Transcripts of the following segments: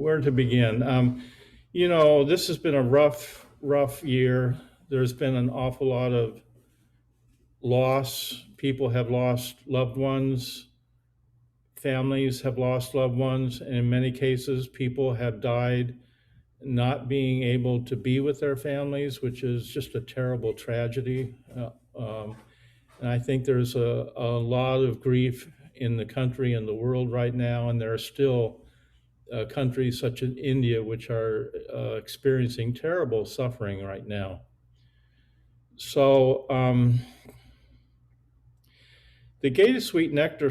where to begin? This has been a rough year. There's been an awful lot of loss. People have lost loved ones. Families have lost loved ones. And in many cases, people have died not being able to be with their families, which is just a terrible tragedy. And I think there's a lot of grief in the country and the world right now, and there are still countries such as India which are experiencing terrible suffering right now. So the Gate of Sweet Nectar,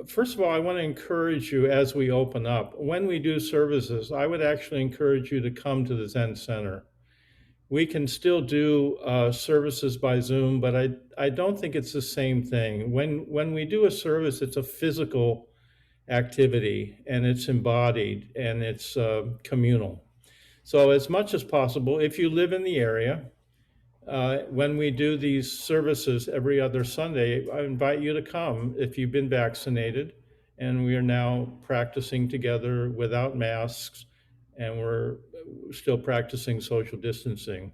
first of all, I want to encourage you as we open up. When we do services, I would actually encourage you to come to the Zen Center. We can still do services by Zoom, but I don't think it's the same thing. When we do a service, it's a physical activity and it's embodied and it's communal. So as much as possible, if you live in the area, when we do these services every other Sunday, I invite you to come if you've been vaccinated. And we are now practicing together without masks, and we're still practicing social distancing.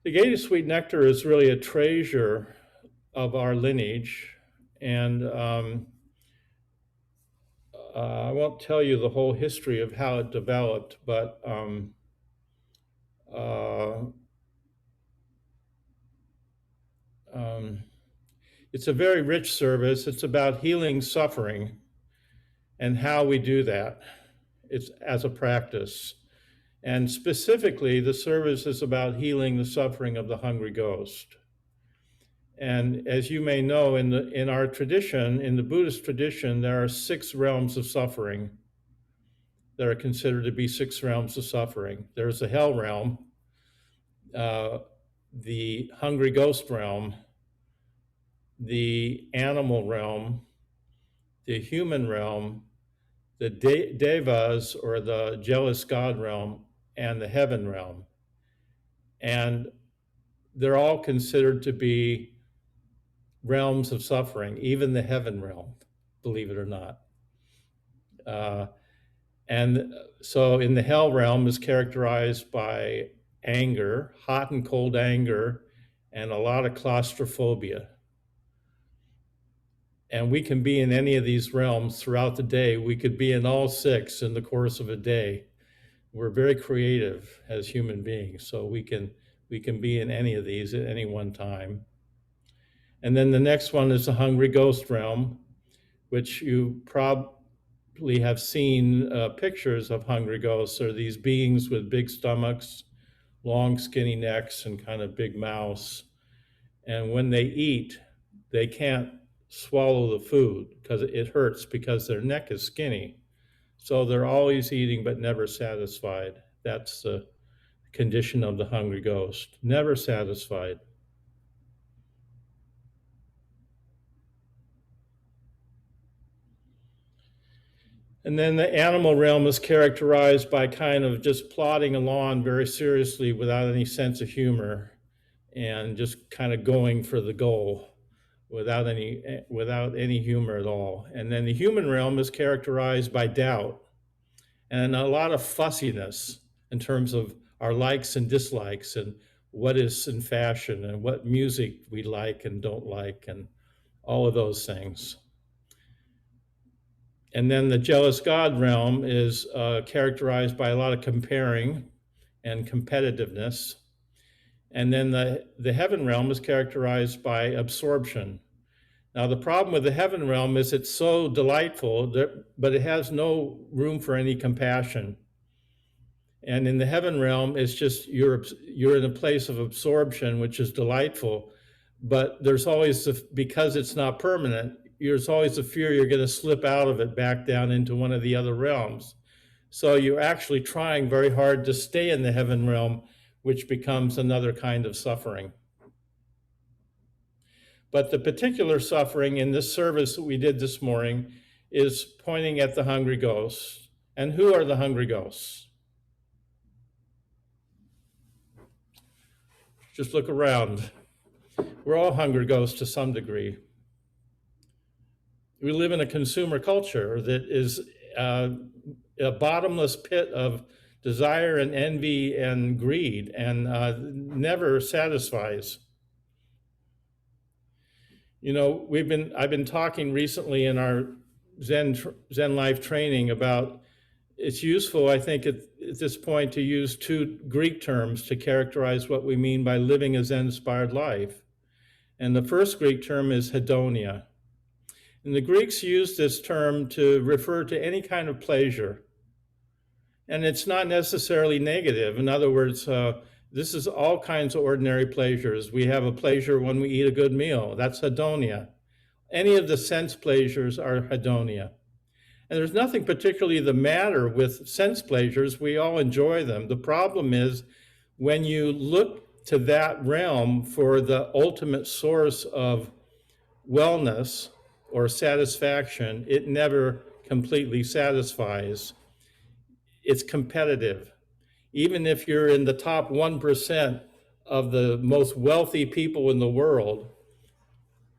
The Gate of Sweet Nectar is really a treasure of our lineage, and I won't tell you the whole history of how it developed, but it's a very rich service. It's about healing suffering and how we do that. It's as a practice. And specifically, the service is about healing the suffering of the hungry ghost. And as you may know, in our tradition, in the Buddhist tradition, there are 6 realms of suffering that are considered to be 6 realms of suffering. There's the hell realm, the hungry ghost realm, the animal realm, the human realm, the devas, or the jealous god realm, and the heaven realm. And they're all considered to be realms of suffering, even the heaven realm, believe it or not. And so in the hell realm is characterized by anger, hot and cold anger, and a lot of claustrophobia. And we can be in any of these realms throughout the day. We could be in all 6 in the course of a day. We're very creative as human beings, so we can be in any of these at any one time. And then the next one is the hungry ghost realm, which you probably have seen pictures of hungry ghosts. Are these beings with big stomachs, long skinny necks, and kind of big mouths. And when they eat, they can't swallow the food because it hurts because their neck is skinny. So they're always eating but never satisfied. That's the condition of the hungry ghost, never satisfied. And then the animal realm is characterized by kind of just plodding along very seriously without any sense of humor and just kind of going for the goal without any humor at all. And then the human realm is characterized by doubt and a lot of fussiness in terms of our likes and dislikes and what is in fashion and what music we like and don't like and all of those things. And then the jealous God realm is characterized by a lot of comparing and competitiveness. And then the heaven realm is characterized by absorption. Now, the problem with the heaven realm is it's so delightful, but it has no room for any compassion. And in the heaven realm, it's just you're in a place of absorption, which is delightful, but there's always, because it's not permanent, there's always a fear you're going to slip out of it back down into one of the other realms. So you're actually trying very hard to stay in the heaven realm, which becomes another kind of suffering. But the particular suffering in this service that we did this morning is pointing at the hungry ghosts. And who are the hungry ghosts? Just look around. We're all hungry ghosts to some degree. We live in a consumer culture that is a bottomless pit of desire and envy and greed, and never satisfies. You know, I've been talking recently in our Zen life training about it's useful, I think, at this point to use two Greek terms to characterize what we mean by living a Zen-inspired life. And the first Greek term is Hedonia. And the Greeks used this term to refer to any kind of pleasure. And it's not necessarily negative. In other words, this is all kinds of ordinary pleasures. We have a pleasure when we eat a good meal. That's Hedonia. Any of the sense pleasures are Hedonia. And there's nothing particularly the matter with sense pleasures. We all enjoy them. The problem is when you look to that realm for the ultimate source of wellness or satisfaction, it never completely satisfies. It's competitive. Even if you're in the top 1% of the most wealthy people in the world,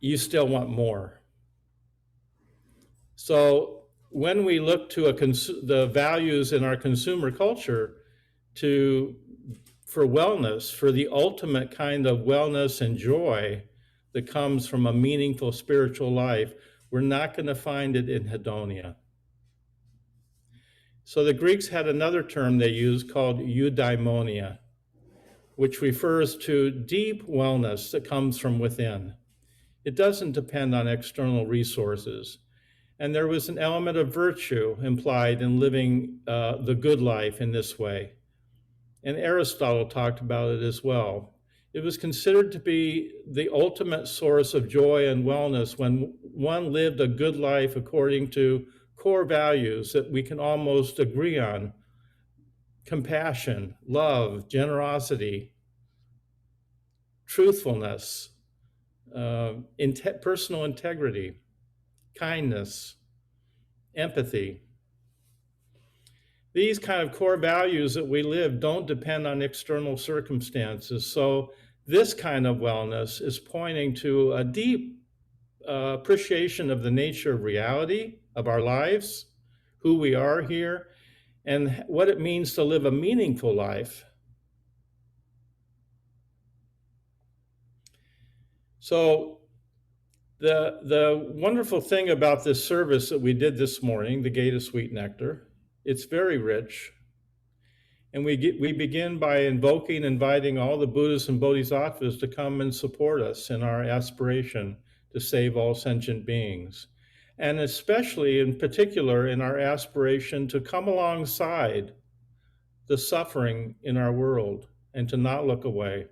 you still want more. So when we look to the values in our consumer culture for wellness, for the ultimate kind of wellness and joy that comes from a meaningful spiritual life, we're not going to find it in Hedonia. So the Greeks had another term they used called eudaimonia, which refers to deep wellness that comes from within. It doesn't depend on external resources. And there was an element of virtue implied in living the good life in this way. And Aristotle talked about it as well. It was considered to be the ultimate source of joy and wellness when one lived a good life according to core values that we can almost agree on: compassion, love, generosity, truthfulness, personal integrity, kindness, empathy. These kind of core values that we live don't depend on external circumstances. So this kind of wellness is pointing to a deep appreciation of the nature of reality, of our lives, who we are here, and what it means to live a meaningful life. So the wonderful thing about this service that we did this morning, the Gate of Sweet Nectar, it's very rich. And we begin by inviting all the Buddhas and Bodhisattvas to come and support us in our aspiration to save all sentient beings. And especially in particular in our aspiration to come alongside the suffering in our world and to not look away.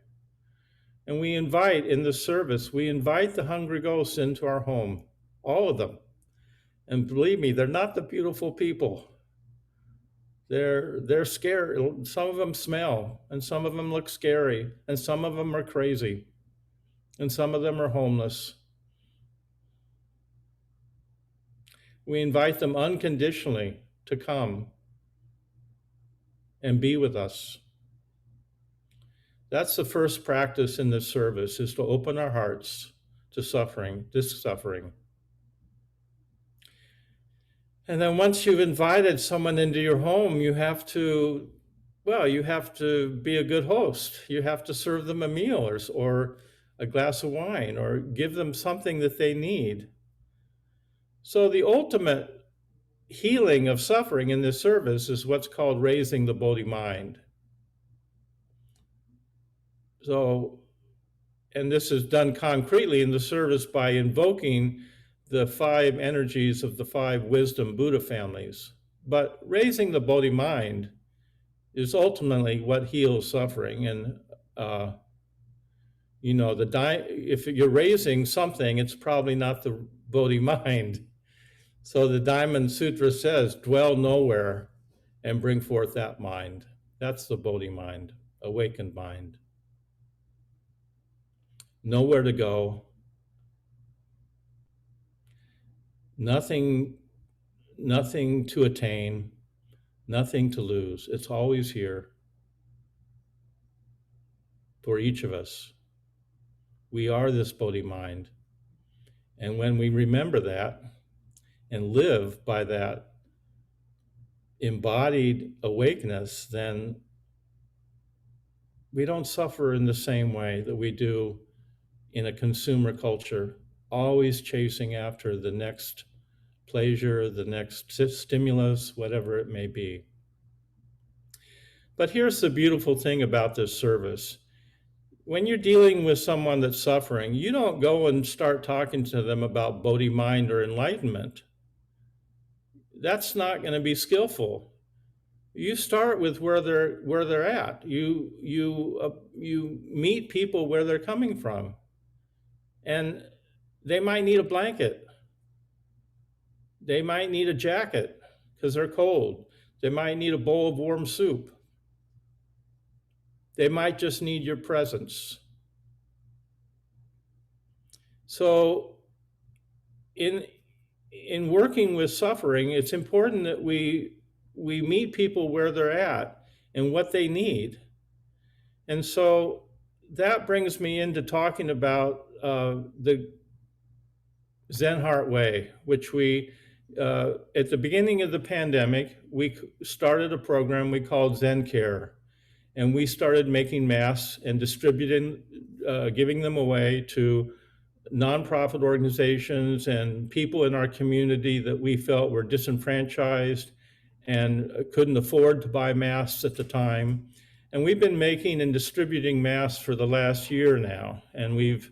And we invite, in this service, we invite the hungry ghosts into our home, all of them. And believe me, they're not the beautiful people. They're scared. Some of them smell, and some of them look scary, and some of them are crazy, and some of them are homeless. We invite them unconditionally to come and be with us. That's the first practice in this service, is to open our hearts to suffering, this suffering. And then once you've invited someone into your home, you have to be a good host. You have to serve them a meal or a glass of wine or give them something that they need. So the ultimate healing of suffering in this service is what's called raising the Bodhi mind. So, and this is done concretely in the service by invoking the 5 energies of the 5 wisdom Buddha families. But raising the Bodhi mind is ultimately what heals suffering. And, if you're raising something, it's probably not the Bodhi mind. So the Diamond Sutra says, dwell nowhere and bring forth that mind. That's the Bodhi mind, awakened mind. Nowhere to go, nothing to attain, nothing to lose. It's always here for each of us. We are this Bodhi mind. And when we remember that and live by that embodied awakeness, then we don't suffer in the same way that we do in a consumer culture, always chasing after the next pleasure, the next stimulus, whatever it may be. But here's the beautiful thing about this service. When you're dealing with someone that's suffering, you don't go and start talking to them about Bodhi mind or enlightenment. That's not going to be skillful. You start with where they're at. You meet people where they're coming from, and they might need a blanket. They might need a jacket because they're cold. They might need a bowl of warm soup. They might just need your presence. So in working with suffering, it's important that we meet people where they're at and what they need. And so that brings me into talking about the Zen Heart Way, which we, at the beginning of the pandemic, we started a program we called Zen Care. And we started making masks and distributing, giving them away to nonprofit organizations and people in our community that we felt were disenfranchised and couldn't afford to buy masks at the time. And we've been making and distributing masks for the last year now. And we've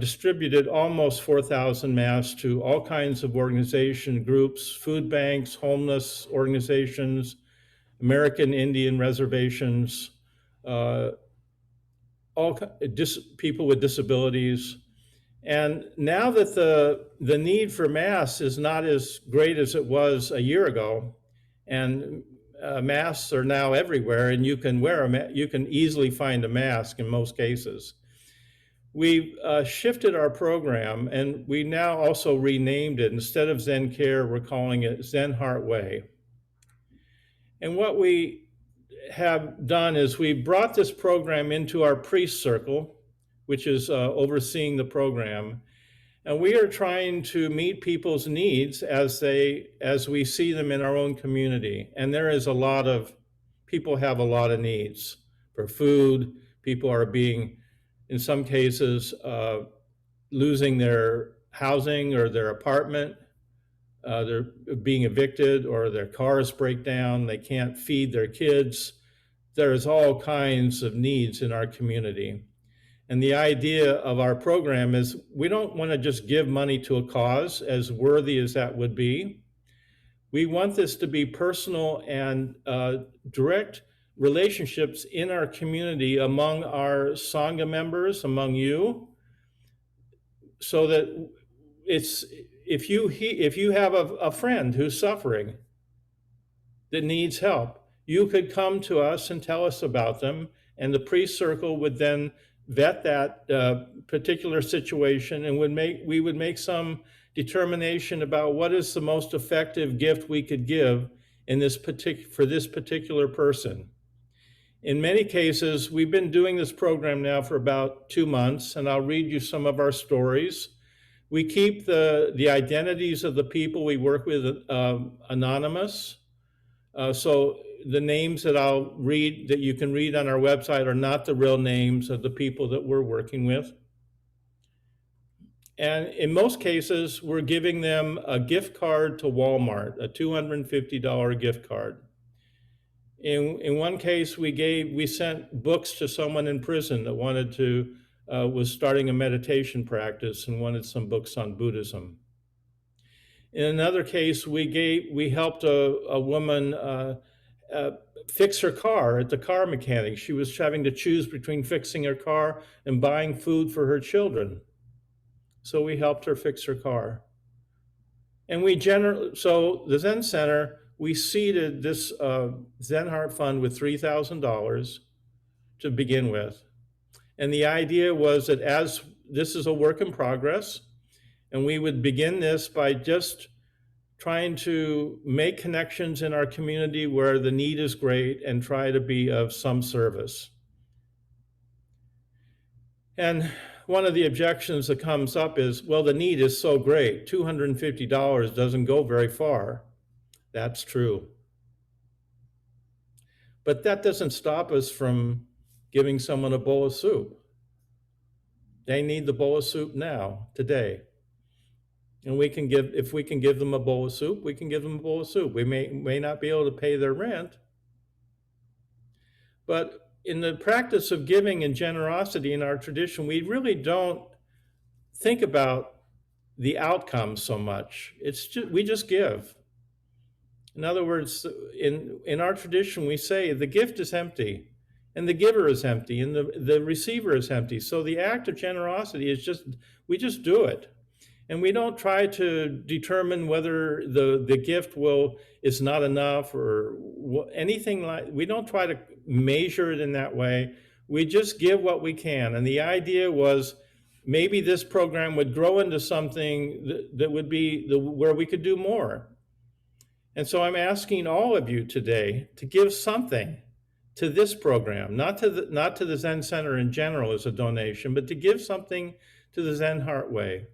distributed almost 4,000 masks to all kinds of organization groups, food banks, homeless organizations, American Indian reservations, people with disabilities. And now that the need for masks is not as great as it was a year ago, and masks are now everywhere, and you can you can easily find a mask in most cases. We've shifted our program, and we now also renamed it. Instead of Zen Care, we're calling it Zen Heart Way. And what we have done is we brought this program into our priest circle, which is overseeing the program. And we are trying to meet people's needs as we see them in our own community. And there is people have a lot of needs for food. People are being, in some cases, losing their housing or their apartment. They're being evicted, or their cars break down. They can't feed their kids. There's all kinds of needs in our community. And the idea of our program is we don't want to just give money to a cause, as worthy as that would be. We want this to be personal and direct relationships in our community among our Sangha members, among you, so that if you have a friend who's suffering that needs help, you could come to us and tell us about them, and the priest circle would then vet that particular situation, and we would make some determination about what is the most effective gift we could give for this particular person. In many cases, we've been doing this program now for about 2 months, and I'll read you some of our stories. We keep the identities of the people we work with anonymous. So the names that I'll read, that you can read on our website, are not the real names of the people that we're working with. And in most cases, we're giving them a gift card to Walmart, a $250 gift card. In one case, we sent books to someone in prison that was starting a meditation practice and wanted some books on Buddhism. In another case, we helped a woman fix her car at the car mechanic. She was having to choose between fixing her car and buying food for her children. So we helped her fix her car. And so the Zen Center, we seeded this Zen Heart Fund with $3,000 to begin with. And the idea was that as this is a work in progress, and we would begin this by just trying to make connections in our community where the need is great and try to be of some service. And one of the objections that comes up is, well, the need is so great. $250 doesn't go very far. That's true. But that doesn't stop us from giving someone a bowl of soup. They need the bowl of soup now, today. And if we can give them a bowl of soup, we can give them a bowl of soup. We may not be able to pay their rent, but in the practice of giving and generosity in our tradition, we really don't think about the outcome so much. We just give. In other words, in our tradition, we say the gift is empty, and the giver is empty, and the receiver is empty. So the act of generosity is we just do it. And we don't try to determine whether the gift is not enough or anything we don't try to measure it in that way. We just give what we can. And the idea was maybe this program would grow into something that would be where we could do more. And so I'm asking all of you today to give something to this program, not to the Zen Center in general as a donation, but to give something to the Zen Heart Way.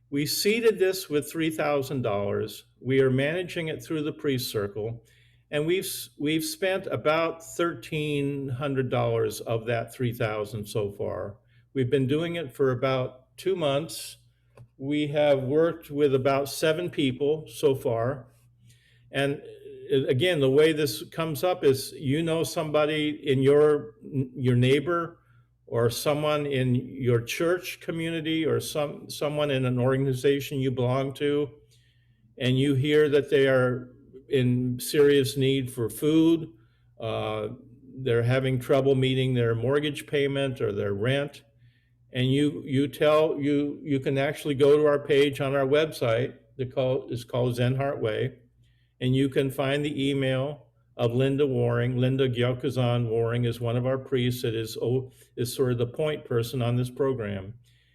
We seeded this with $3,000. We are managing it through the priest circle, and we've spent about $1,300 of that $3,000 so far. We've been doing it for about 2 months. We have worked with about 7 people so far. And again, the way this comes up is, somebody in your neighbor, or someone in your church community, or someone in an organization you belong to, and you hear that they are in serious need for food, they're having trouble meeting their mortgage payment or their rent, and you can actually go to our page on our website that is called Zen Heart Way, and you can find the email of Linda Waring. Linda Gyokuzan Waring is one of our priests that is sort of the point person on this program.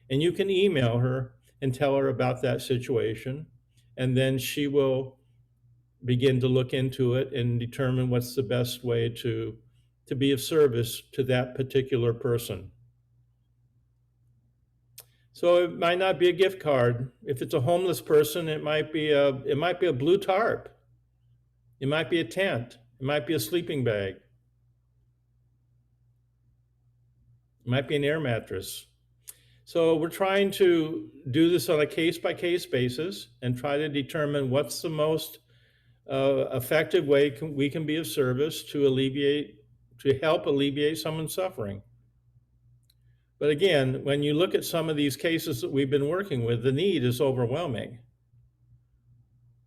And you can email her and tell her about that situation. And then she will begin to look into it and determine what's the best way to be of service to that particular person. So it might not be a gift card. If it's a homeless person, it might be a blue tarp. It might be a tent. It might be a sleeping bag. It might be an air mattress. So we're trying to do this on a case-by-case basis and try to determine what's the most effective way we can be of service to help alleviate someone's suffering. But again, when you look at some of these cases that we've been working with, the need is overwhelming.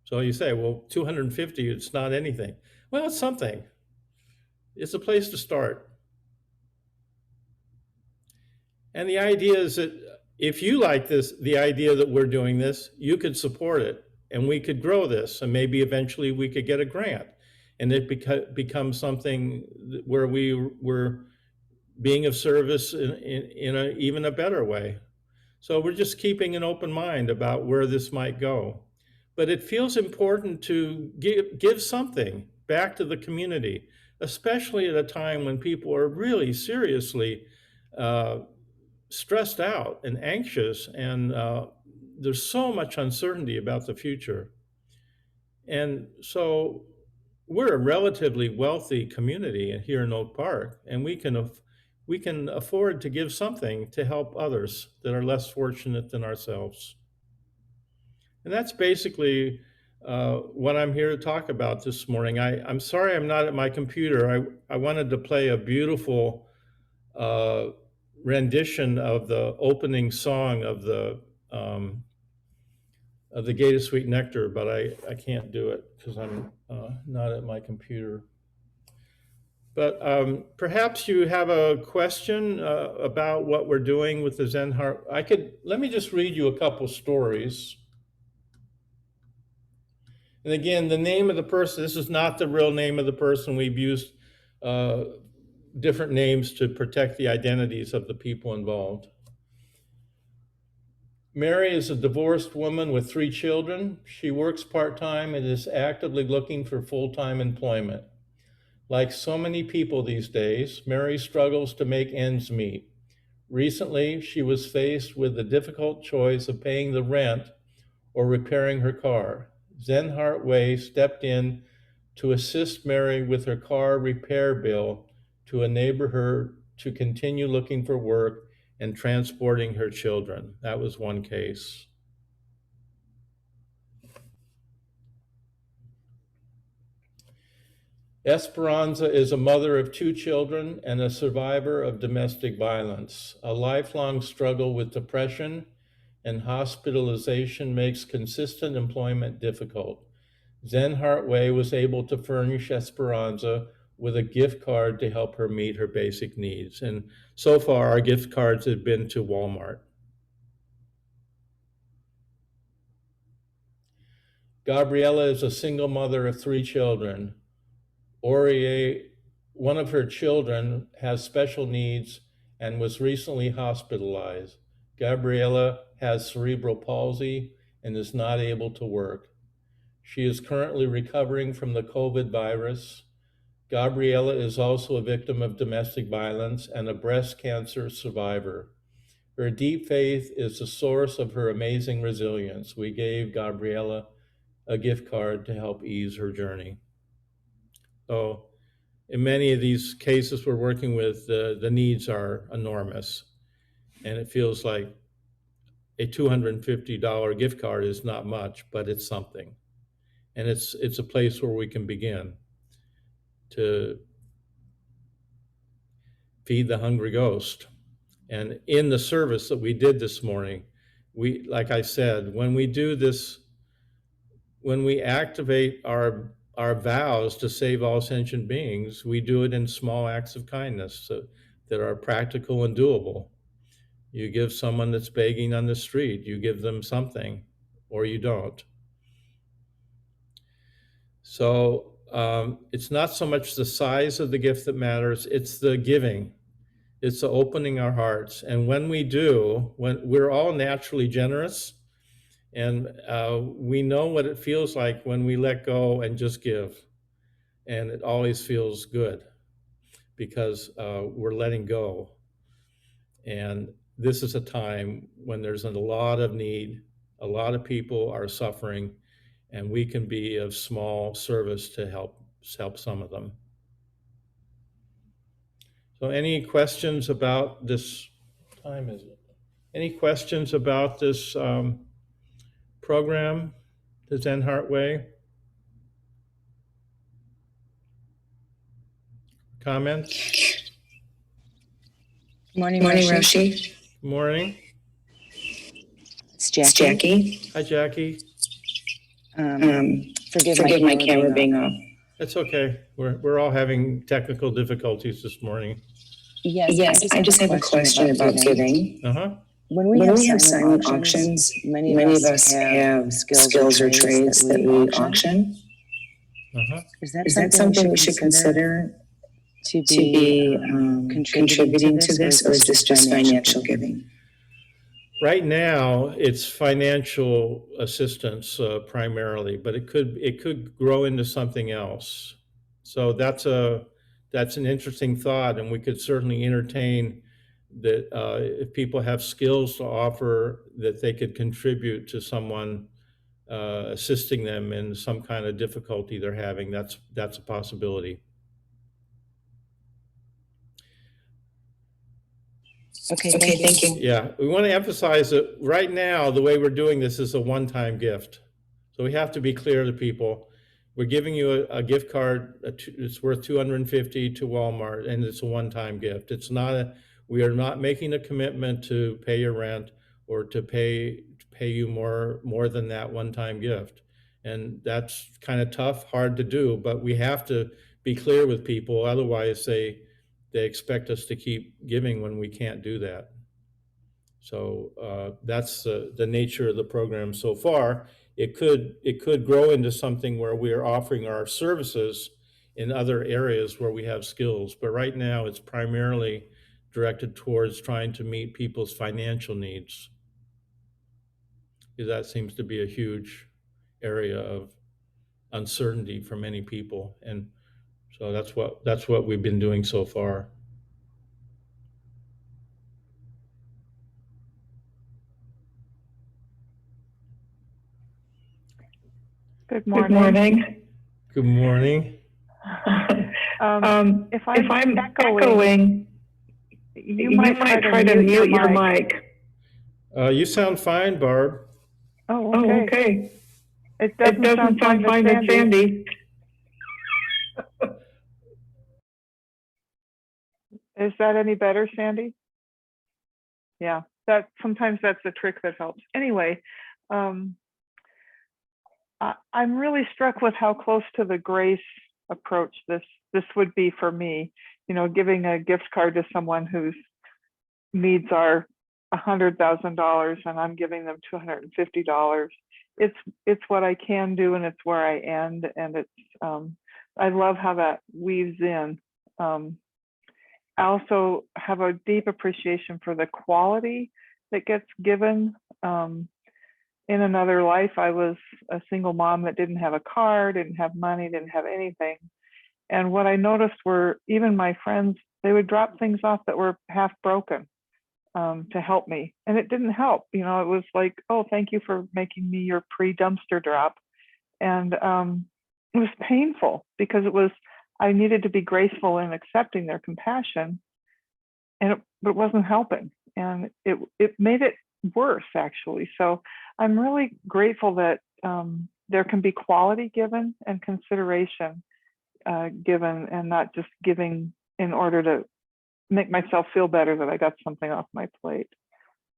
So you say, well, 250, it's not anything. Well, it's something. It's a place to start. And the idea is that if you like the idea that we're doing this, you could support it, and we could grow this, and maybe eventually we could get a grant, and it becomes something where we're being of service in even a better way. So we're just keeping an open mind about where this might go. But it feels important to give something back to the community, especially at a time when people are really seriously stressed out and anxious, and there's so much uncertainty about the future. And so we're a relatively wealthy community here in Oak Park, and we can afford to give something to help others that are less fortunate than ourselves. And that's basically what I'm here to talk about this morning. I'm sorry I'm not at my computer. I wanted to play a beautiful rendition of the opening song of the Gate of Sweet Nectar, but I can't do it because I'm not at my computer. But perhaps you have a question about what we're doing with the Zen Heart. Let me just read you a couple stories. And again, the name of the person, this is not the real name of the person. We've used different names to protect the identities of the people involved. Mary is a divorced woman with 3 children. She works part-time and is actively looking for full-time employment. Like so many people these days, Mary struggles to make ends meet. Recently, she was faced with the difficult choice of paying the rent or repairing her car. Zen Heart Way stepped in to assist Mary with her car repair bill, to enable her to continue looking for work and transporting her children. That was one case. Esperanza is a mother of 2 children and a survivor of domestic violence. A lifelong struggle with depression and hospitalization makes consistent employment difficult. Zen Heartway was able to furnish Esperanza with a gift card to help her meet her basic needs. And so far, our gift cards have been to Walmart. Gabriella is a single mother of 3 children. Orie, one of her children, has special needs and was recently hospitalized. Gabriella has cerebral palsy and is not able to work. She is currently recovering from the COVID virus. Gabriella is also a victim of domestic violence and a breast cancer survivor. Her deep faith is the source of her amazing resilience. We gave Gabriella a gift card to help ease her journey. So in many of these cases we're working with, the needs are enormous. And it feels like a $250 gift card is not much, but it's something. And it's a place where we can begin to feed the hungry ghost. And in the service that we did this morning, like I said, when we do this, when we activate our vows to save all sentient beings, we do it in small acts of kindness that are practical and doable. You give someone that's begging on the street, you give them something, or you don't. So it's not so much the size of the gift that matters, it's the giving. It's the opening our hearts. And when we do, when we're all naturally generous, and we know what it feels like when we let go and just give. And it always feels good because we're letting go. And this is a time when there's a lot of need, a lot of people are suffering, and we can be of small service to help some of them. So any questions about this? What time is it? Any questions about this program, the Zen Heart Way? Comments? Morning, Morning, Roshi. Roshi. Good morning. It's It's Jackie. Jackie. Hi, Jackie. Forgive my camera being off. That's okay. We're all having technical difficulties this morning. Yes, I just have a question about giving. When When we have silent auctions, many of us have skills or trades that we auction. Is that Is that something we should consider to to be contributing to this, or is this just financial giving? Right now, it's financial assistance primarily, but it could grow into something else. So that's an interesting thought, and we could certainly entertain that if people have skills to offer, that they could contribute to someone assisting them in some kind of difficulty they're having. That's a possibility. Okay, Thank you. Yeah, we want to emphasize that right now, the way we're doing this is a one-time gift. So we have to be clear to people. We're giving you a gift card, it's worth $250 to Walmart, and it's a one-time gift. We are not making a commitment to pay your rent or to pay you more than that one-time gift. And that's kind of tough, hard to do, but we have to be clear with people. Otherwise, they expect us to keep giving when we can't do that. So that's the nature of the program so far. It could grow into something where we are offering our services in other areas where we have skills. But right now, it's primarily directed towards trying to meet people's financial needs, because that seems to be a huge area of uncertainty for many people. And so that's what we've been doing so far. Good morning. Good morning. If I'm echoing, you might try to mute your mic. You sound fine, Barb. Oh, Oh, okay. okay. It It doesn't sound fine to Sandy. Is that any better, Sandy? Yeah, sometimes that's the trick that helps. Anyway, I'm really struck with how close to the grace approach this would be for me. You know, giving a gift card to someone whose needs are $100,000 and I'm giving them $250. It's what I can do and it's where I end, and it's I love how that weaves in. I also have a deep appreciation for the quality that gets given. In another life, I was a single mom that didn't have a car, didn't have money, didn't have anything. And what I noticed were even my friends, they would drop things off that were half broken to help me. And it didn't help. You know, it was like, oh, thank you for making me your pre-dumpster drop. And it was painful because I needed to be graceful in accepting their compassion, but it wasn't helping. And it made it worse, actually. So I'm really grateful that there can be quality given and consideration given, and not just giving in order to make myself feel better that I got something off my plate.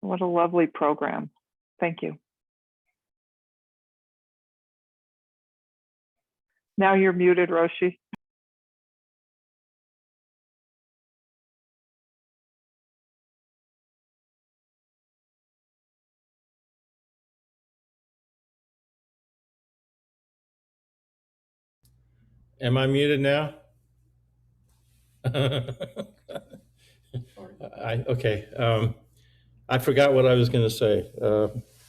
What a lovely program. Thank you. Now you're muted, Roshi. Am I muted now? Okay. I forgot what I was going to say.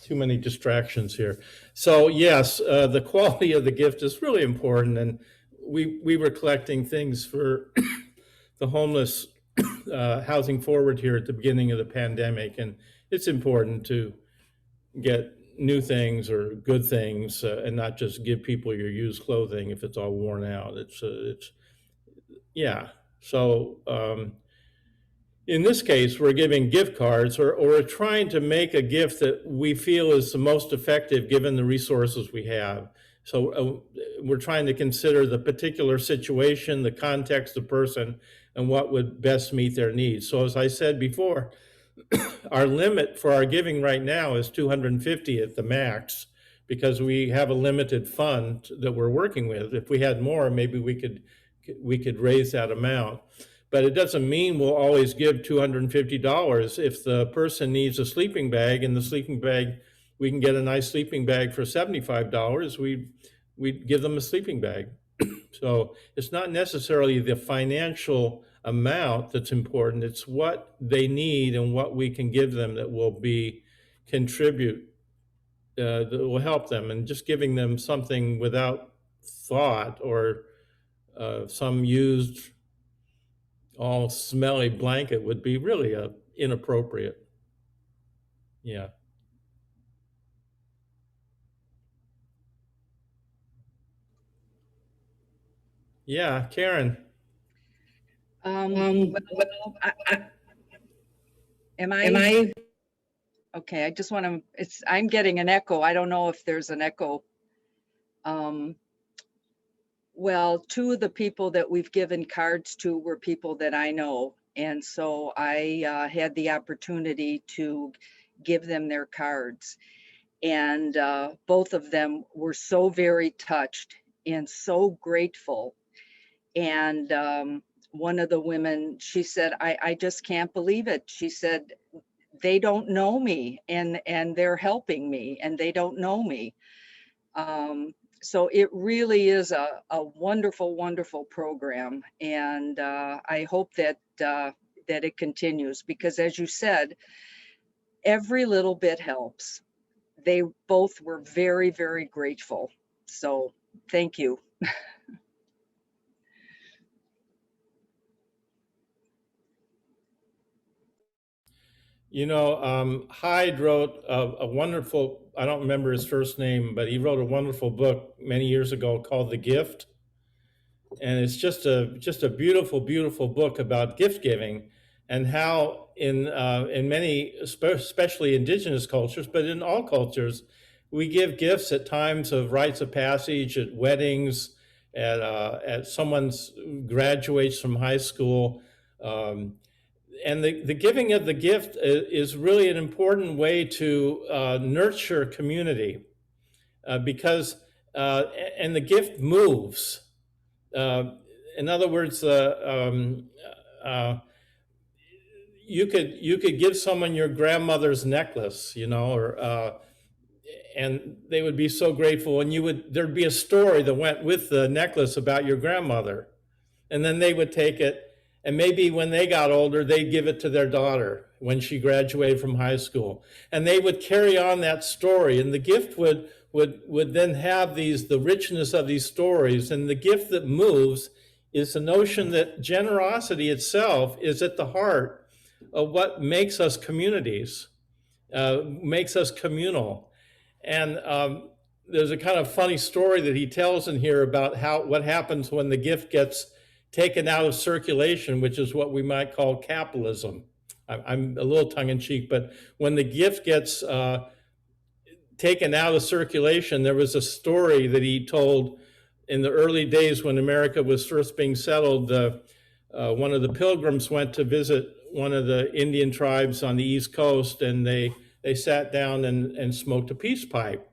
Too many distractions here. So yes, the quality of the gift is really important, and we were collecting things for the homeless housing forward here at the beginning of the pandemic, and it's important to get new things or good things and not just give people your used clothing if it's all worn out. Yeah. So in this case, we're giving gift cards, or we're trying to make a gift that we feel is the most effective given the resources we have. So we're trying to consider the particular situation, the context, the person, and what would best meet their needs. So as I said before, our limit for our giving right now is 250 at the max, because we have a limited fund that we're working with. If we had more, maybe we could raise that amount. But it doesn't mean we'll always give $250. If the person needs a sleeping bag, and the sleeping bag, we can get a nice sleeping bag for $75, we'd give them a sleeping bag. So it's not necessarily the financial amount that's important, it's what they need and what we can give them that will contribute, that will help them. And just giving them something without thought, or some used all smelly blanket, would be really inappropriate. Yeah. Yeah, Karen. Well, am I? Okay, I just want to, I'm getting an echo. I don't know if there's an echo. Well, two of the people that we've given cards to were people that I know. And so I had the opportunity to give them their cards. And both of them were so very touched and so grateful. And one of the women, she said, I just can't believe it. She said, they don't know me, and they're helping me, and they don't know me. So it really is a wonderful, wonderful program. And I hope that it continues, because as you said, every little bit helps. They both were very, very grateful. So thank you. You know, Hyde wrote a wonderful, I don't remember his first name, but he wrote a wonderful book many years ago called The Gift. And it's just a beautiful, beautiful book about gift giving and how in many, especially indigenous cultures, but in all cultures, we give gifts at times of rites of passage, at weddings, at someone's graduates from high school. And the giving of the gift is really an important way to nurture community because, and the gift moves. In other words, you could give someone your grandmother's necklace, or and they would be so grateful, and there'd be a story that went with the necklace about your grandmother, and then they would take it, and maybe when they got older, they'd give it to their daughter when she graduated from high school, and they would carry on that story, and the gift would then have the richness of these stories. And the gift that moves is the notion that generosity itself is at the heart of what makes us communities, makes us communal. And there's a kind of funny story that he tells in here about what happens when the gift gets taken out of circulation, which is what we might call capitalism. I'm a little tongue-in-cheek, but when the gift gets taken out of circulation, there was a story that he told in the early days when America was first being settled. One of the pilgrims went to visit one of the Indian tribes on the East Coast, and they sat down and smoked a peace pipe.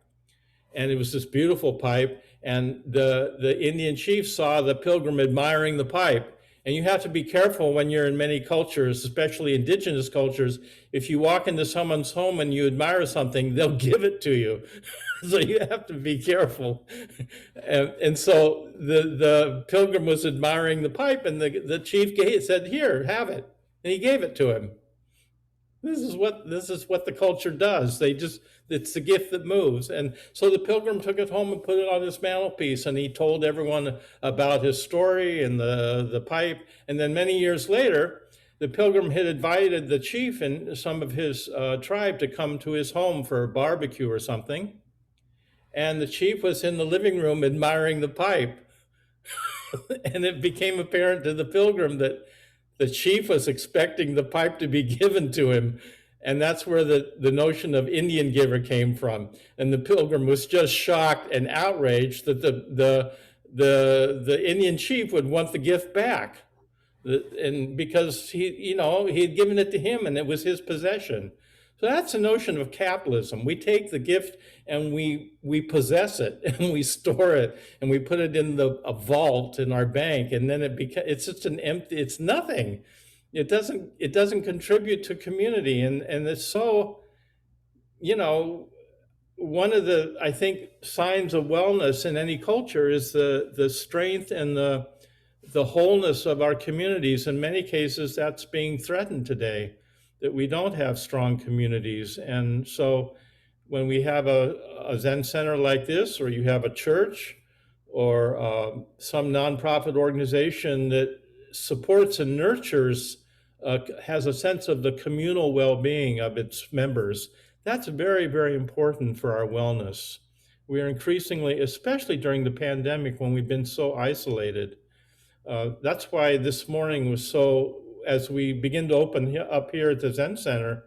And it was this beautiful pipe, and the Indian chief saw the pilgrim admiring the pipe. And you have to be careful when you're in many cultures, especially indigenous cultures. If you walk into someone's home and you admire something, they'll give it to you. So you have to be careful. And so the pilgrim was admiring the pipe, and the chief said, "Here, have it." And he gave it to him. This is what the culture does. It's the gift that moves. And so the pilgrim took it home and put it on his mantelpiece, and he told everyone about his story and the pipe. And then many years later, the pilgrim had invited the chief and some of his tribe to come to his home for a barbecue or something. And the chief was in the living room admiring the pipe. And it became apparent to the pilgrim that the chief was expecting the pipe to be given to him. And that's where the notion of Indian giver came from. And the pilgrim was just shocked and outraged that the Indian chief would want the gift back. And because he had given it to him and it was his possession. So that's a notion of capitalism. We take the gift and we possess it and we store it and we put it in a vault in our bank, and then it's just it's nothing. It doesn't contribute to community, and it's so, one of the, I think, signs of wellness in any culture is the strength and the wholeness of our communities. In many cases, that's being threatened today, that we don't have strong communities. And so when we have a Zen center like this, or you have a church or some nonprofit organization that supports and nurtures, has a sense of the communal well-being of its members, that's very, very important for our wellness. We are increasingly, especially during the pandemic when we've been so isolated. That's why this morning was so, as we begin to open up here at the Zen Center,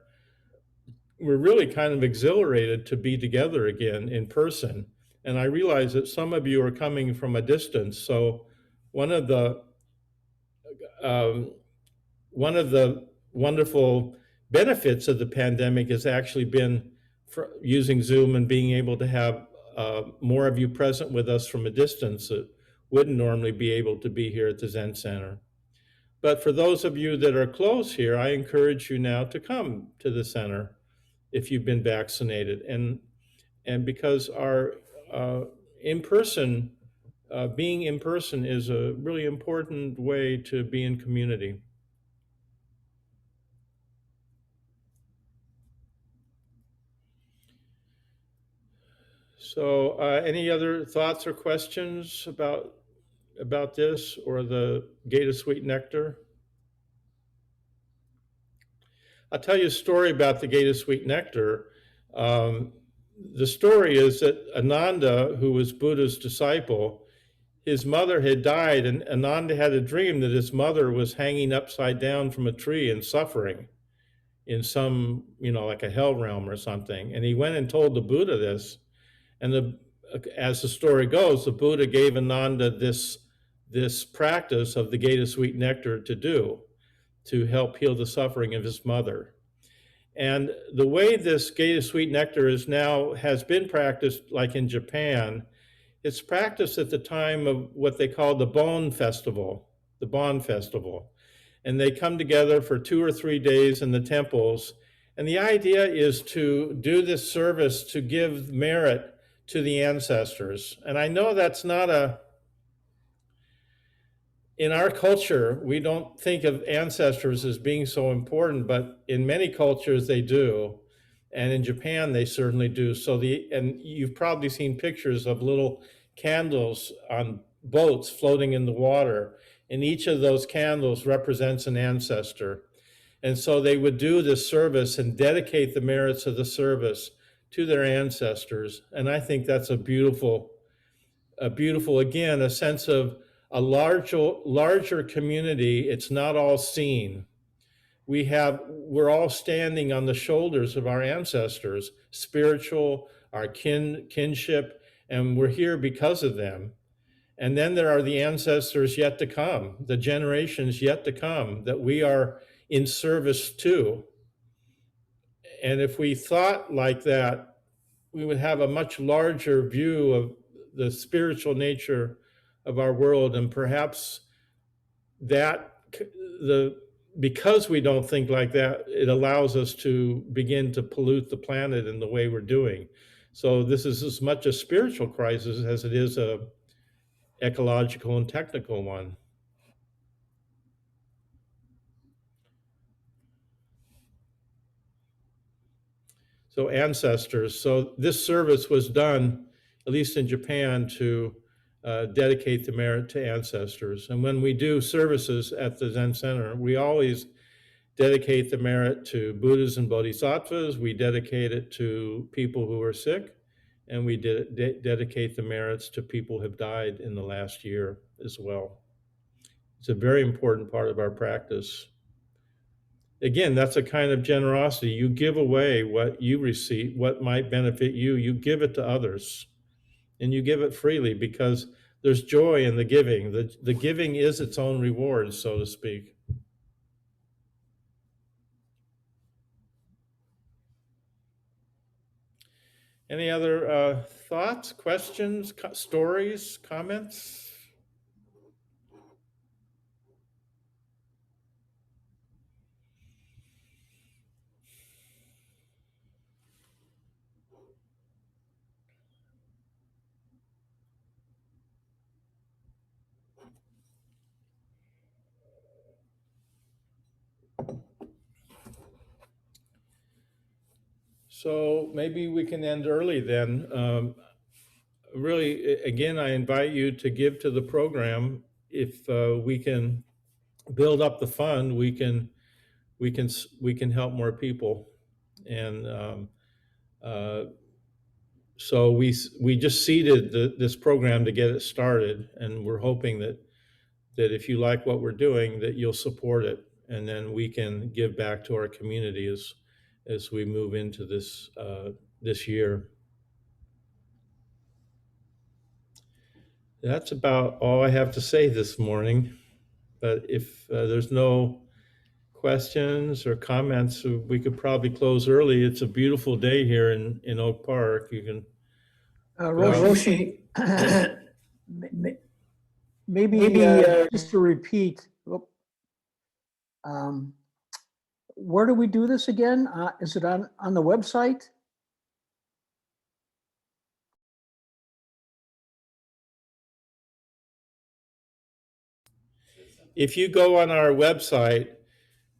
we're really kind of exhilarated to be together again in person. And I realize that some of you are coming from a distance. So one of the wonderful benefits of the pandemic has actually been using Zoom and being able to have more of you present with us from a distance that wouldn't normally be able to be here at the Zen Center. But for those of you that are close here, I encourage you now to come to the center if you've been vaccinated. And because our being in person is a really important way to be in community. So any other thoughts or questions about this or the Gate of Sweet Nectar? I'll tell you a story about the Gate of Sweet Nectar. The story is that Ananda, who was Buddha's disciple, his mother had died, and Ananda had a dream that his mother was hanging upside down from a tree and suffering in some, like a hell realm or something. And he went and told the Buddha this. And as the story goes, the Buddha gave Ananda this practice of the gate of sweet nectar to do, to help heal the suffering of his mother. And the way this gate of sweet nectar has been practiced, like in Japan, it's practiced at the time of what they call the Bon Festival, the Bon Festival. And they come together for 2 or 3 days in the temples. And the idea is to do this service to give merit to the ancestors. And I know that's not in our culture, we don't think of ancestors as being so important, but in many cultures they do. And in Japan, they certainly do. And you've probably seen pictures of little candles on boats floating in the water. And each of those candles represents an ancestor. And so they would do this service and dedicate the merits of the service to their ancestors. And I think that's a beautiful, again, a sense of a larger community. It's not all seen. We're all standing on the shoulders of our ancestors, spiritual, our kinship, and we're here because of them. And then there are the ancestors yet to come, the generations yet to come that we are in service to. And if we thought like that, we would have a much larger view of the spiritual nature of our world, and perhaps because we don't think like that, it allows us to begin to pollute the planet in the way we're doing. So this is as much a spiritual crisis as it is a ecological and technical one. So ancestors. So this service was done, at least in Japan, to dedicate the merit to ancestors. And when we do services at the Zen Center, we always dedicate the merit to Buddhas and Bodhisattvas. We dedicate it to people who are sick, and we dedicate the merits to people who have died in the last year as well. It's a very important part of our practice. Again, that's a kind of generosity. You give away what you receive, what might benefit you. You give it to others, and you give it freely because there's joy in the giving. The giving is its own reward, so to speak. Any other thoughts, questions, stories, comments? So maybe we can end early then. Really, again, I invite you to give to the program. If we can build up the fund, we can help more people. And so we just seeded this program to get it started, and we're hoping that if you like what we're doing, that you'll support it, and then we can give back to our community as we move into this year. That's about all I have to say this morning. But if there's no questions or comments, we could probably close early. It's a beautiful day here in Oak Park. You can. Roshi, maybe just to repeat, where do we do this again? Is it on the website? If you go on our website,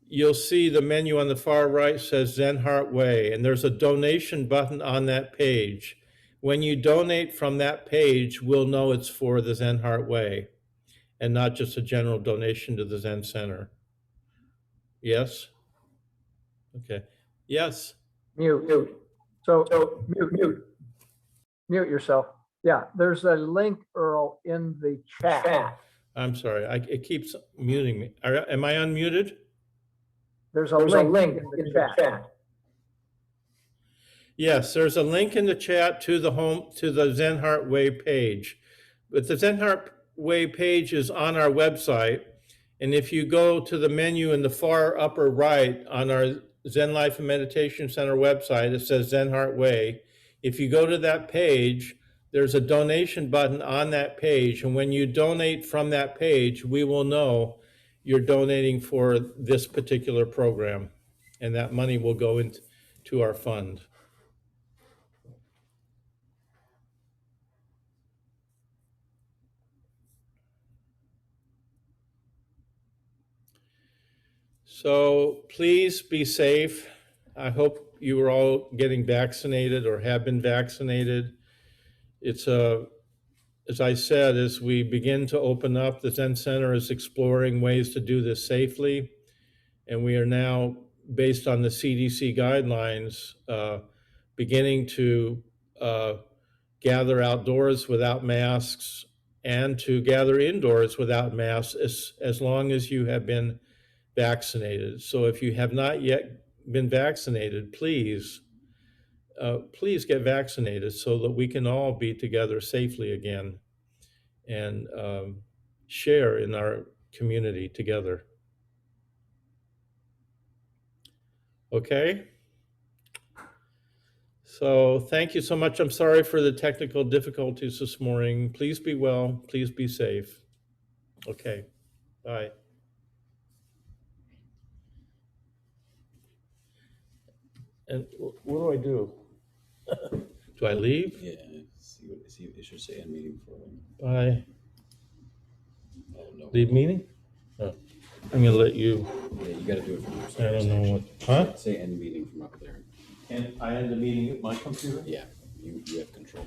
you'll see the menu on the far right says Zen Heart Way, and there's a donation button on that page. When you donate from that page, we'll know it's for the Zen Heart Way and not just a general donation to the Zen Center. Yes? Okay. Yes? Mute. So mute yourself. Yeah, there's a link, Earl, in the chat. I'm sorry, it keeps muting me. Am I unmuted? There's a link in the chat. Yes, there's a link in the chat to the Zen Heart Way page. But the Zen Heart Way page is on our website. And if you go to the menu in the far upper right on our Zen Life and Meditation Center website, it says Zen Heart Way. If you go to that page, there's a donation button on that page. And when you donate from that page, we will know you're donating for this particular program. And that money will go into our fund. So please be safe. I hope you are all getting vaccinated or have been vaccinated. It's as I said, as we begin to open up, the Zen Center is exploring ways to do this safely. And we are now, based on the CDC guidelines, beginning to gather outdoors without masks and to gather indoors without masks as long as you have been vaccinated. So if you have not yet been vaccinated, please get vaccinated so that we can all be together safely again and share in our community together. Okay? So thank you so much. I'm sorry for the technical difficulties this morning. Please be well. Please be safe. Okay. Bye. And what do I do? Do I leave? Yeah, see, it should say end meeting for them. Bye. Oh, no. Leave meeting? Oh, I'm gonna let you. Yeah, you gotta do it from your I side. don't know what. Huh? Say end meeting from up there. And I end the meeting at my computer? Yeah, you have control.